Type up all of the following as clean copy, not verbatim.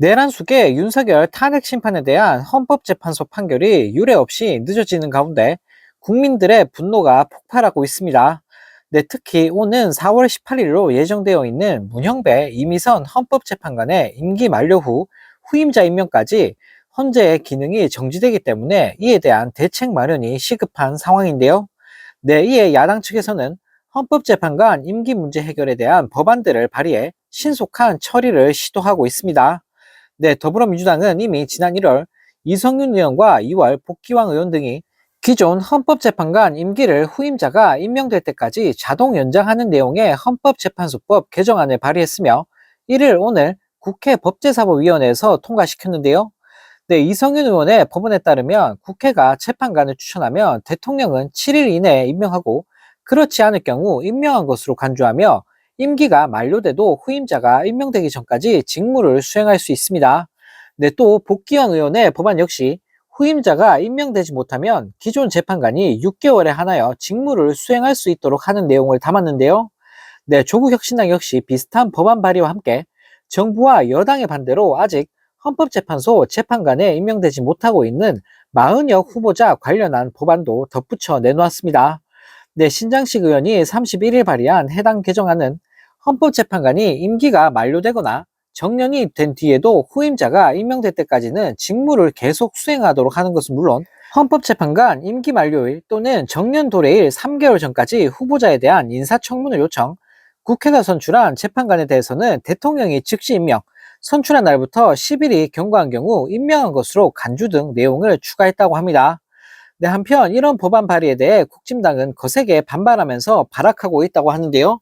내란 속의 윤석열 탄핵 심판에 대한 헌법재판소 판결이 유례 없이 늦어지는 가운데 국민들의 분노가 폭발하고 있습니다. 네, 특히 오는 4월 18일로 예정되어 있는 문형배 이미선 헌법재판관의 임기 만료 후 후임자 임명까지 헌재의 기능이 정지되기 때문에 이에 대한 대책 마련이 시급한 상황인데요. 네, 이에 야당 측에서는 헌법재판관 임기 문제 해결에 대한 법안들을 발의해 신속한 처리를 시도하고 있습니다. 네, 더불어민주당은 이미 지난 1월 이성윤 의원과 2월 복귀왕 의원 등이 기존 헌법재판관 임기를 후임자가 임명될 때까지 자동 연장하는 내용의 헌법재판소법 개정안을 발의했으며 이를 오늘 국회 법제사법위원회에서 통과시켰는데요. 네, 이성윤 의원의 법원에 따르면 국회가 재판관을 추천하면 대통령은 7일 이내에 임명하고 그렇지 않을 경우 임명한 것으로 간주하며 임기가 만료돼도 후임자가 임명되기 전까지 직무를 수행할 수 있습니다. 네, 또 복귀원 의원의 법안 역시 후임자가 임명되지 못하면 기존 재판관이 6개월에 한하여 직무를 수행할 수 있도록 하는 내용을 담았는데요. 네, 조국혁신당 역시 비슷한 법안 발의와 함께 정부와 여당의 반대로 아직 헌법재판소 재판관에 임명되지 못하고 있는 40여 후보자 관련한 법안도 덧붙여 내놓았습니다. 네, 신장식 의원이 31일 발의한 해당 개정안은 헌법재판관이 임기가 만료되거나 정년이 된 뒤에도 후임자가 임명될 때까지는 직무를 계속 수행하도록 하는 것은 물론 헌법재판관 임기 만료일 또는 정년 도래일 3개월 전까지 후보자에 대한 인사청문회 요청, 국회가 선출한 재판관에 대해서는 대통령이 즉시 임명, 선출한 날부터 10일이 경과한 경우 임명한 것으로 간주 등 내용을 추가했다고 합니다. 네, 한편 이런 법안 발의에 대해 국진당은 거세게 반발하면서 발악하고 있다고 하는데요.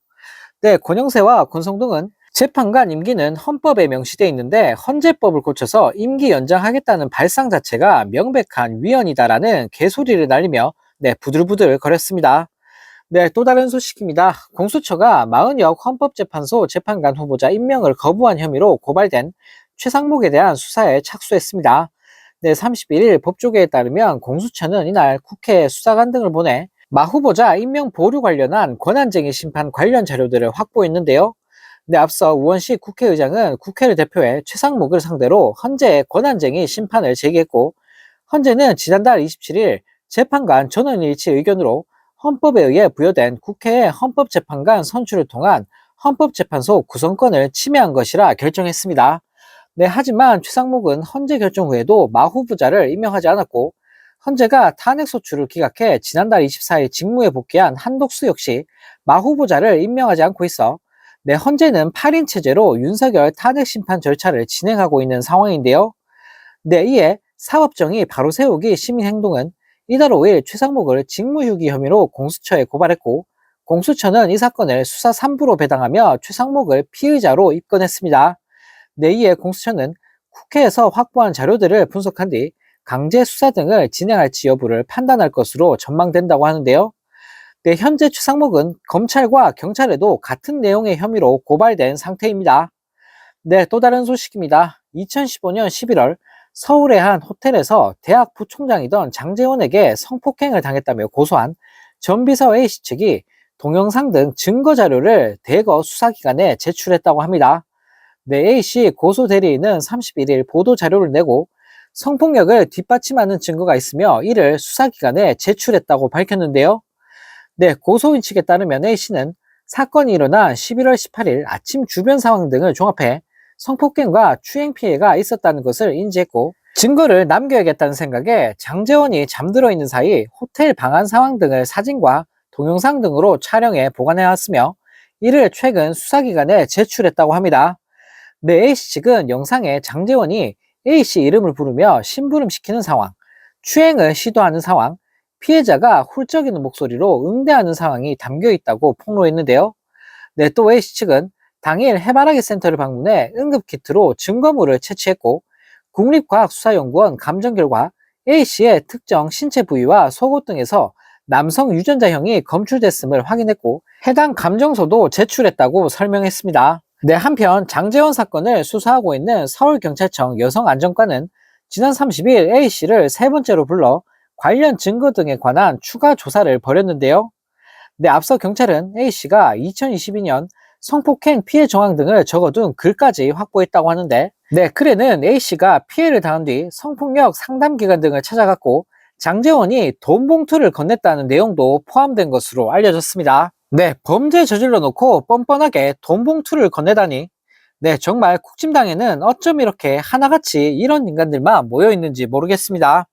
네, 권영세와 권성동은 재판관 임기는 헌법에 명시되어 있는데 헌재법을 고쳐서 임기 연장하겠다는 발상 자체가 명백한 위헌이다라는 개소리를 날리며 네, 부들부들 거렸습니다. 네, 또 다른 소식입니다. 공수처가 40여 헌법재판소 재판관 후보자 임명을 거부한 혐의로 고발된 최상목에 대한 수사에 착수했습니다. 네, 31일 법조계에 따르면 공수처는 이날 국회 수사관 등을 보내 마 후보자 임명 보류 관련한 권한쟁의 심판 관련 자료들을 확보했는데요. 네, 앞서 우원식 국회의장은 국회를 대표해 최상목을 상대로 헌재에 권한쟁의 심판을 제기했고 헌재는 지난달 27일 재판관 전원일치 의견으로 헌법에 의해 부여된 국회의 헌법재판관 선출을 통한 헌법재판소 구성권을 침해한 것이라 결정했습니다. 네, 하지만 최상목은 헌재 결정 후에도 마 후보자를 임명하지 않았고 헌재가 탄핵소추를 기각해 지난달 24일 직무에 복귀한 한독수 역시 마 후보자를 임명하지 않고 있어 네, 헌재는 8인 체제로 윤석열 탄핵 심판 절차를 진행하고 있는 상황인데요. 네, 이에 사법정의 바로 세우기 시민행동은 이달 5일 최상목을 직무유기 혐의로 공수처에 고발했고 공수처는 이 사건을 수사 3부로 배당하며 최상목을 피의자로 입건했습니다. 네, 이에 공수처는 국회에서 확보한 자료들을 분석한 뒤 강제 수사 등을 진행할지 여부를 판단할 것으로 전망된다고 하는데요. 네, 현재 최상목은 검찰과 경찰에도 같은 내용의 혐의로 고발된 상태입니다. 네, 또 다른 소식입니다. 2015년 11월 서울의 한 호텔에서 대학 부총장이던 장제원에게 성폭행을 당했다며 고소한 전 비서 A씨 측이 동영상 등 증거 자료를 대거 수사기관에 제출했다고 합니다. 네, A씨 고소 대리인은 31일 보도 자료를 내고 성폭력을 뒷받침하는 증거가 있으며 이를 수사기관에 제출했다고 밝혔는데요. 네, 고소인 측에 따르면 A씨는 사건이 일어난 11월 18일 아침 주변 상황 등을 종합해 성폭행과 추행 피해가 있었다는 것을 인지했고 증거를 남겨야겠다는 생각에 장제원이 잠들어 있는 사이 호텔 방안 상황 등을 사진과 동영상 등으로 촬영해 보관해왔으며 이를 최근 수사기관에 제출했다고 합니다. 네, A씨 측은 영상에 장제원이 A씨 이름을 부르며 심부름시키는 상황, 추행을 시도하는 상황, 피해자가 훌쩍이는 목소리로 응대하는 상황이 담겨 있다고 폭로했는데요. 네, 또 A씨 측은 당일 해바라기 센터를 방문해 응급키트로 증거물을 채취했고 국립과학수사연구원 감정 결과 A씨의 특정 신체 부위와 속옷 등에서 남성 유전자형이 검출됐음을 확인했고 해당 감정서도 제출했다고 설명했습니다. 네, 한편 장제원 사건을 수사하고 있는 서울경찰청 여성안전과는 지난 30일 A씨를 세 번째로 불러 관련 증거 등에 관한 추가 조사를 벌였는데요. 네, 앞서 경찰은 A씨가 2022년 성폭행 피해 정황 등을 적어둔 글까지 확보했다고 하는데 네, 글에는 A씨가 피해를 당한 뒤 성폭력 상담기관 등을 찾아갔고 장재원이 돈 봉투를 건넸다는 내용도 포함된 것으로 알려졌습니다. 네, 범죄 저질러 놓고 뻔뻔하게 돈 봉투를 건네다니. 네, 정말 국진당에는 어쩜 이렇게 하나같이 이런 인간들만 모여 있는지 모르겠습니다.